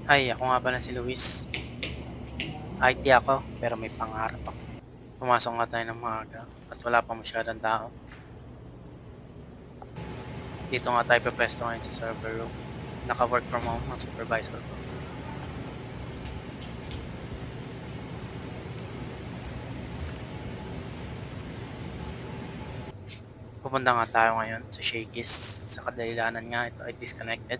Hi, ako nga pala si Luis. IT ako, pero may pangarap ako. Pumasok nga tayo ng maaga at wala pa masyadong tao. Dito nga tayo pwesto ngayon sa server room. Naka-work from home ang supervisor ko. Pupunta nga tayo ngayon sa Shakey's. Sa kadalilanan nga ito ay disconnected.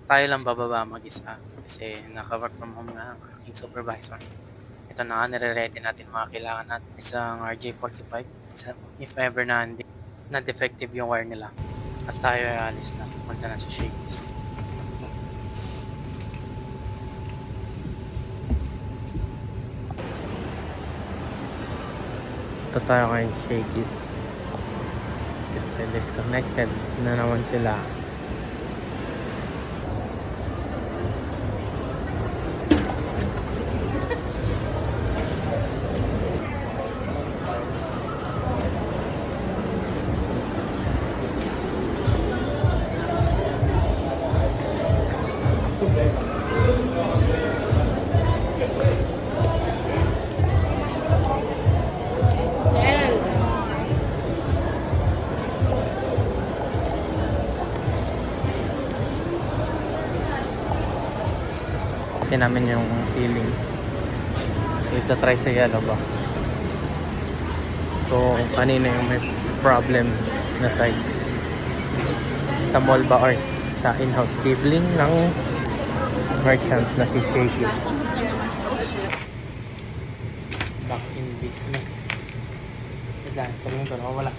Tayo lang bababa mag-isa kasi naka-work from home nga ang aking supervisor. Ito na nga, nire-ready natin mga kailangan natin. Isang RJ45. If ever na na defective yung wire nila. At tayo ay alis na. Pupunta na sa Shakey's. Ito tayo ngayon Shakey's kasi disconnected na naman sila. Ito namin yung ceiling. Ito try sa yellow box. Kung kanino yung may problem na side. Sa mall ba or sa in-house cabling ng merchant na si Shakey's. Back in business. Diyan, sabihin ko, wala.